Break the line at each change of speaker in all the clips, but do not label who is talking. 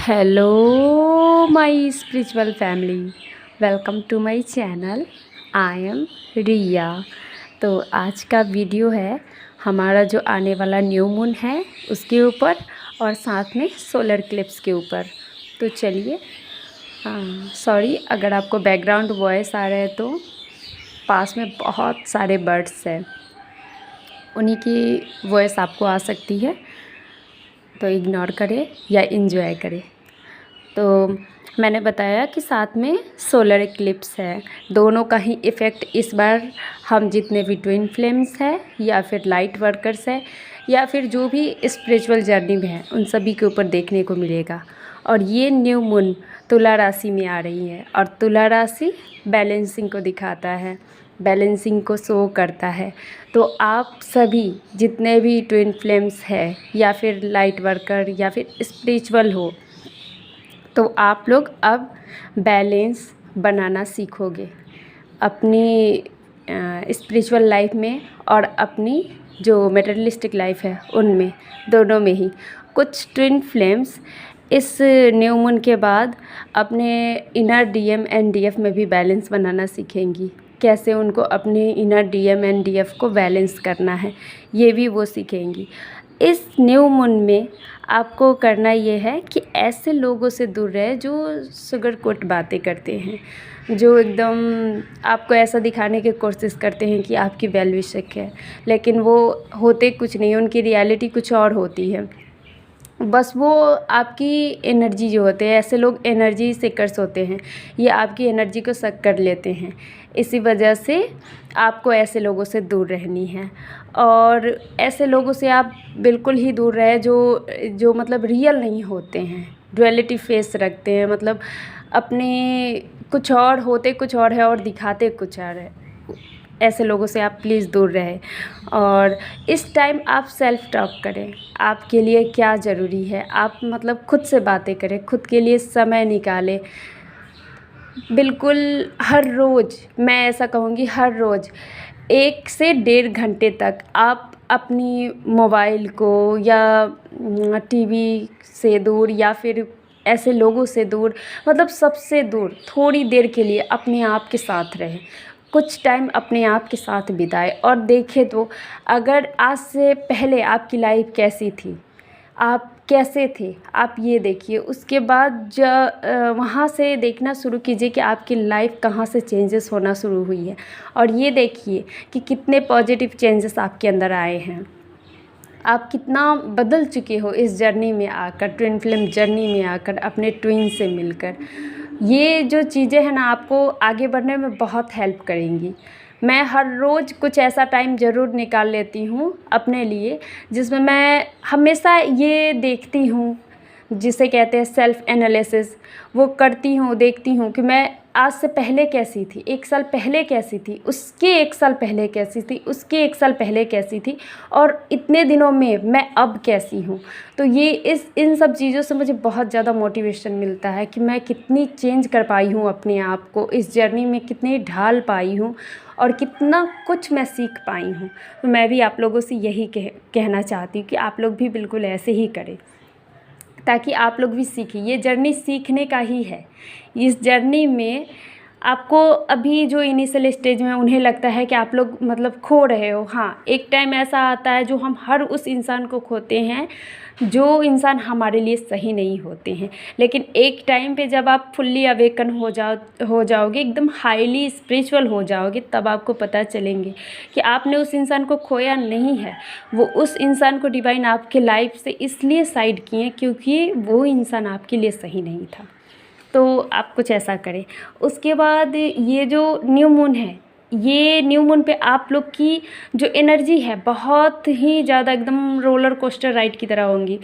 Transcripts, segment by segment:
Hello my spiritual family, welcome to my channel. I am Riya. तो आज का video है हमारा जो आने वाला न्यू मून है उसके ऊपर और साथ में सोलर इक्लिप्स के ऊपर। तो चलिए, सॉरी अगर आपको बैकग्राउंड वॉइस आ रहा है तो पास में बहुत सारे बर्ड्स हैं, उन्हीं की वॉइस आपको आ सकती है, तो इग्नोर करें या इन्जॉय करें। तो मैंने बताया कि साथ में सोलर इक्लिप्स है, दोनों का ही इफ़ेक्ट इस बार हम जितने भी ट्विन फ्लेम्स हैं या फिर लाइट वर्कर्स हैं या फिर जो भी स्पिरिचुअल जर्नी में हैं उन सभी के ऊपर देखने को मिलेगा। और ये न्यू मून तुला राशि में आ रही है और तुला राशि बैलेंसिंग को दिखाता है, बैलेंसिंग को शो करता है। तो आप सभी जितने भी ट्विन फ्लेम्स हैं या फिर लाइट वर्कर या फिर स्पिरिचुअल हो, तो आप लोग अब बैलेंस बनाना सीखोगे अपनी स्पिरिचुअल लाइफ में और अपनी जो मटेरियलिस्टिक लाइफ है उनमें, दोनों में ही। कुछ ट्विन फ्लेम्स इस न्यू मून के बाद अपने इनर डीएम एंड डीएफ में भी बैलेंस बनाना सीखेंगी। कैसे उनको अपने इनर डीएम एंड डीएफ को बैलेंस करना है ये भी वो सीखेंगी। इस न्यू मून में आपको करना ये है कि ऐसे लोगों से दूर रहे जो शुगर कोट बातें करते हैं, जो एकदम आपको ऐसा दिखाने की कोशिश करते हैं कि आपकी वेल विशक है, लेकिन वो होते कुछ नहीं, उनकी रियलिटी कुछ और होती है। बस वो आपकी एनर्जी जो होते हैं, ऐसे लोग एनर्जी सीकर्स होते हैं, ये आपकी एनर्जी को सक कर लेते हैं। इसी वजह से आपको ऐसे लोगों से दूर रहनी है और ऐसे लोगों से आप बिल्कुल ही दूर रहे जो जो मतलब रियल नहीं होते हैं, डुअलिटी फेस रखते हैं, मतलब अपने कुछ और होते कुछ और है और दिखाते कुछ और है। ऐसे लोगों से आप प्लीज़ दूर रहें। और इस टाइम आप सेल्फ टॉक करें, आपके लिए क्या ज़रूरी है, आप मतलब खुद से बातें करें, खुद के लिए समय निकालें। बिल्कुल हर रोज़, मैं ऐसा कहूँगी हर रोज़ 1 से 1.5 घंटे तक आप अपनी मोबाइल को या टीवी से दूर या फिर ऐसे लोगों से दूर, मतलब सबसे दूर थोड़ी देर के लिए अपने आप के साथ रहें, कुछ टाइम अपने आप के साथ बिताएं और देखें तो अगर आज से पहले आपकी लाइफ कैसी थी, आप कैसे थे, आप ये देखिए। उसके बाद वहाँ से देखना शुरू कीजिए कि आपकी लाइफ कहाँ से चेंजेस होना शुरू हुई है और ये देखिए कि कितने पॉजिटिव चेंजेस आपके अंदर आए हैं, आप कितना बदल चुके हो इस जर्नी में आकर, ट्विन फ्लेम जर्नी में आकर, अपने ट्विन से मिलकर। ये जो चीज़ें हैं ना आपको आगे बढ़ने में बहुत हेल्प करेंगी। मैं हर रोज़ कुछ ऐसा टाइम ज़रूर निकाल लेती हूँ अपने लिए जिसमें मैं हमेशा ये देखती हूँ, जिसे कहते हैं सेल्फ़ एनालिसिस, वो करती हूँ, देखती हूँ कि मैं आज से पहले कैसी थी, 1 साल पहले कैसी थी, उसके 1 साल पहले कैसी थी, उसके 1 साल पहले कैसी थी और इतने दिनों में मैं अब कैसी हूँ। तो ये इन सब चीज़ों से मुझे बहुत ज़्यादा मोटिवेशन मिलता है कि मैं कितनी चेंज कर पाई हूँ अपने आप को, इस जर्नी में कितनी ढाल पाई हूँ और कितना कुछ मैं सीख पाई हूँ। तो मैं भी आप लोगों से यही कहना चाहती हूँ कि आप लोग भी बिल्कुल ऐसे ही करें ताकि आप लोग भी सीखें। ये जर्नी सीखने का ही है। इस जर्नी में आपको अभी जो इनिशियल स्टेज में उन्हें लगता है कि आप लोग मतलब खो रहे हो, हाँ, एक टाइम ऐसा आता है जो हम हर उस इंसान को खोते हैं जो इंसान हमारे लिए सही नहीं होते हैं। लेकिन एक टाइम पे जब आप फुल्ली अवेकन हो जाओगे, एकदम हाईली स्पिरिचुअल हो जाओगे, तब आपको पता चलेंगे कि आपने उस इंसान को खोया नहीं है। वो उस इंसान को डिवाइन आपके लाइफ से इसलिए साइड किए क्योंकि वो इंसान आपके लिए सही नहीं था। तो आप कुछ ऐसा करें। उसके बाद ये जो न्यू मून है, ये न्यू मून पे आप लोग की जो एनर्जी है बहुत ही ज़्यादा एकदम रोलर कोस्टर राइड की तरह होंगी,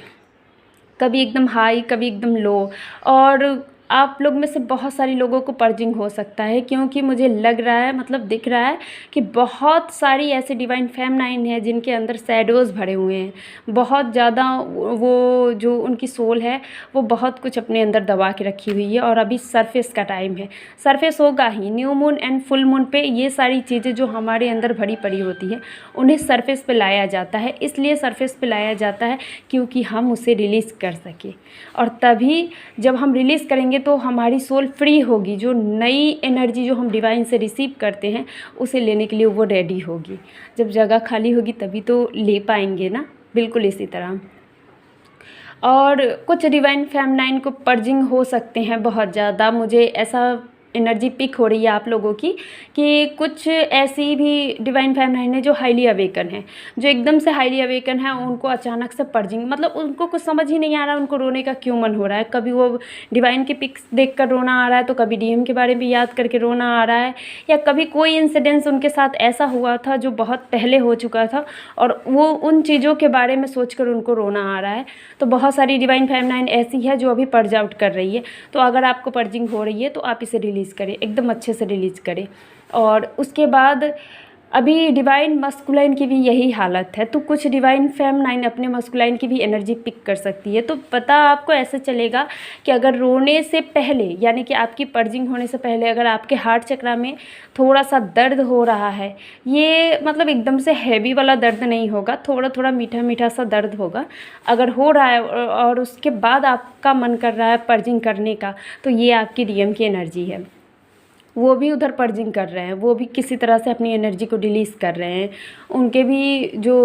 कभी एकदम हाई कभी एकदम लो। और आप लोग में से बहुत सारे लोगों को पर्जिंग हो सकता है, क्योंकि मुझे लग रहा है, मतलब दिख रहा है कि बहुत सारी ऐसे डिवाइन फेमिनाइन है जिनके अंदर शैडोज़ भरे हुए हैं। बहुत ज़्यादा वो जो उनकी सोल है वो बहुत कुछ अपने अंदर दबा के रखी हुई है, और अभी सरफेस का टाइम है, सरफेस होगा ही। New moon and full moon पे ये सारी चीज़ें जो हमारे अंदर भरी पड़ी होती है उन्हें सरफेस पे लाया जाता है। इसलिए सरफेस पे लाया जाता है क्योंकि हम उसे रिलीज़ कर सकें, और तभी जब हम रिलीज़ करेंगे तो हमारी सोल फ्री होगी। जो नई एनर्जी जो हम डिवाइन से रिसीव करते हैं उसे लेने के लिए वो रेडी होगी। जब जगह खाली होगी तभी तो ले पाएंगे ना, बिल्कुल इसी तरह। और कुछ डिवाइन फेमिनाइन को पर्जिंग हो सकते हैं बहुत ज़्यादा। मुझे ऐसा एनर्जी पिक हो रही है आप लोगों की कि कुछ ऐसी भी डिवाइन फेमिनाइन है जो हाईली अवेकन है, जो एकदम से हाईली अवेकन है। उनको अचानक से पर्जिंग, मतलब उनको कुछ समझ ही नहीं आ रहा उनको रोने का क्यों मन हो रहा है। कभी वो डिवाइन की पिक्स देखकर रोना आ रहा है, तो कभी डीएम के बारे में याद करके रोना आ रहा है, या कभी कोई इंसिडेंस उनके साथ ऐसा हुआ था जो बहुत पहले हो चुका था और वो उन चीज़ों के बारे में सोचकर उनको रोना आ रहा है। तो बहुत सारी डिवाइन फेमिनाइन ऐसी है जो अभी पर्ज आउट कर रही है। तो अगर आपको पर्जिंग हो रही है तो आप इसे रिलीज़ करें, एकदम अच्छे से रिलीज़ करें। और उसके बाद अभी डिवाइन मस्कुलाइन की भी यही हालत है, तो कुछ डिवाइन फेमिनाइन अपने मस्कुलाइन की भी एनर्जी पिक कर सकती है। तो पता आपको ऐसे चलेगा कि अगर रोने से पहले, यानी कि आपकी पर्जिंग होने से पहले, अगर आपके हार्ट चक्रा में थोड़ा सा दर्द हो रहा है, ये मतलब एकदम से हैवी वाला दर्द नहीं होगा, थोड़ा थोड़ा मीठा मीठा सा दर्द होगा। अगर हो रहा है और उसके बाद आपका मन कर रहा है पर्जिंग करने का, तो ये आपकी डीएम की एनर्जी है। वो भी उधर पर्जिंग कर रहे हैं, वो भी किसी तरह से अपनी एनर्जी को रिलीज़ कर रहे हैं। उनके भी जो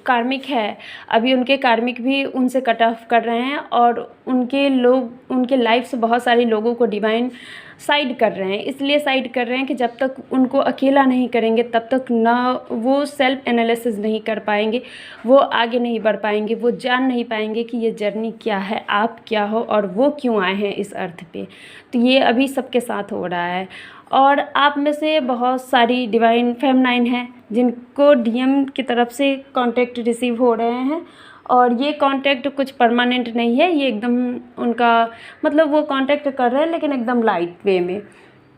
कार्मिक है, अभी उनके कार्मिक भी उनसे कट ऑफ कर रहे हैं, और उनके लाइफ से बहुत सारे लोगों को डिवाइन साइड कर रहे हैं। इसलिए साइड कर रहे हैं कि जब तक उनको अकेला नहीं करेंगे तब तक ना वो सेल्फ एनालिसिस नहीं कर पाएंगे, वो आगे नहीं बढ़ पाएंगे, वो जान नहीं पाएंगे कि ये जर्नी क्या है, आप क्या हो और वो क्यों आए हैं इस अर्थ पे। तो ये अभी सबके साथ हो रहा है। और आप में से बहुत सारी डिवाइन फेमिनाइन हैं जिनको डीएम की तरफ से कांटेक्ट रिसीव हो रहे हैं, और ये कांटेक्ट कुछ परमानेंट नहीं है। ये एकदम उनका मतलब वो कांटेक्ट कर रहे हैं लेकिन एकदम लाइट वे में,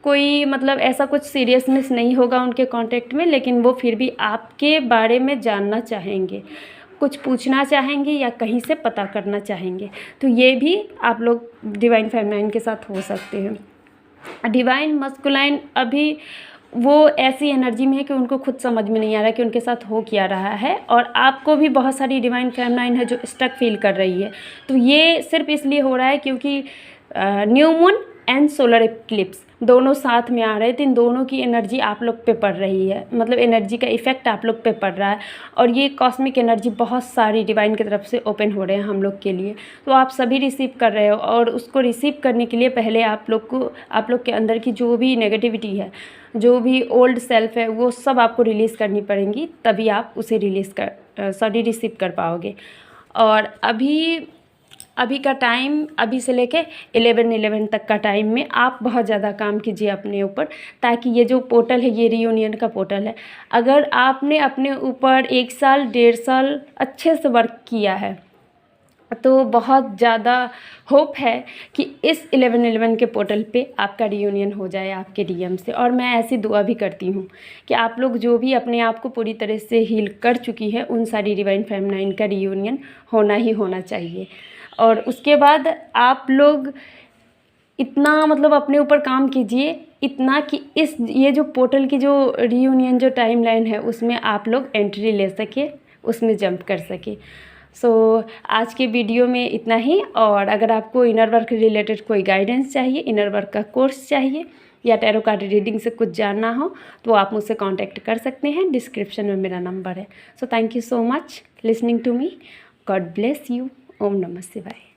कोई मतलब ऐसा कुछ सीरियसनेस नहीं होगा उनके कांटेक्ट में, लेकिन वो फिर भी आपके बारे में जानना चाहेंगे, कुछ पूछना चाहेंगे या कहीं से पता करना चाहेंगे। तो ये भी आप लोग डिवाइन फेमिनाइन के साथ हो सकते हैं। डिवाइन मस्कुलाइन अभी वो ऐसी एनर्जी में है कि उनको खुद समझ में नहीं आ रहा कि उनके साथ हो क्या रहा है, और आपको भी बहुत सारी डिवाइन फेमिनाइन है जो स्टक फील कर रही है। तो ये सिर्फ इसलिए हो रहा है क्योंकि new moon and solar Eclipse दोनों साथ में आ रहे थे। इन दोनों की एनर्जी आप लोग पे पड़ रही है, मतलब एनर्जी का इफ़ेक्ट आप लोग पे पड़ रहा है, और ये कॉस्मिक एनर्जी बहुत सारी डिवाइन की तरफ से ओपन हो रहे हैं हम लोग के लिए। तो आप सभी रिसीव कर रहे हो, और उसको रिसीव करने के लिए पहले आप लोग के अंदर की जो भी नेगेटिविटी है, जो भी ओल्ड सेल्फ है, वो सब आपको रिलीज़ करनी पड़ेंगी, तभी आप उसे रिसीव कर पाओगे। और अभी का टाइम, अभी से लेके 11 तक का टाइम में आप बहुत ज़्यादा काम कीजिए अपने ऊपर, ताकि ये जो पोर्टल है ये रियूनियन का पोर्टल है। अगर आपने अपने ऊपर 1 साल 1.5 साल अच्छे से वर्क किया है तो बहुत ज़्यादा होप है कि इस 11 के पोर्टल पे आपका रियूनियन हो जाए आपके डीएम से। और मैं ऐसी दुआ भी करती हूँ कि आप लोग जो भी अपने आप को पूरी तरह से हील कर चुकी है, उन सारी डिवाइन फेमिनाइन का रियूनियन होना ही होना चाहिए। और उसके बाद आप लोग इतना मतलब अपने ऊपर काम कीजिए, इतना कि ये जो पोर्टल की जो रियूनियन जो टाइमलाइन है उसमें आप लोग एंट्री ले सके, उसमें जंप कर सके। आज के वीडियो में इतना ही। और अगर आपको इनर वर्क रिलेटेड कोई गाइडेंस चाहिए, इनर वर्क का कोर्स चाहिए, या टैरो कार्ड रीडिंग से कुछ जानना हो, तो आप मुझसे कांटेक्ट कर सकते हैं। डिस्क्रिप्शन में मेरा नंबर है। Thank you so much listening to me. God bless you. ओम नमः शिवाय।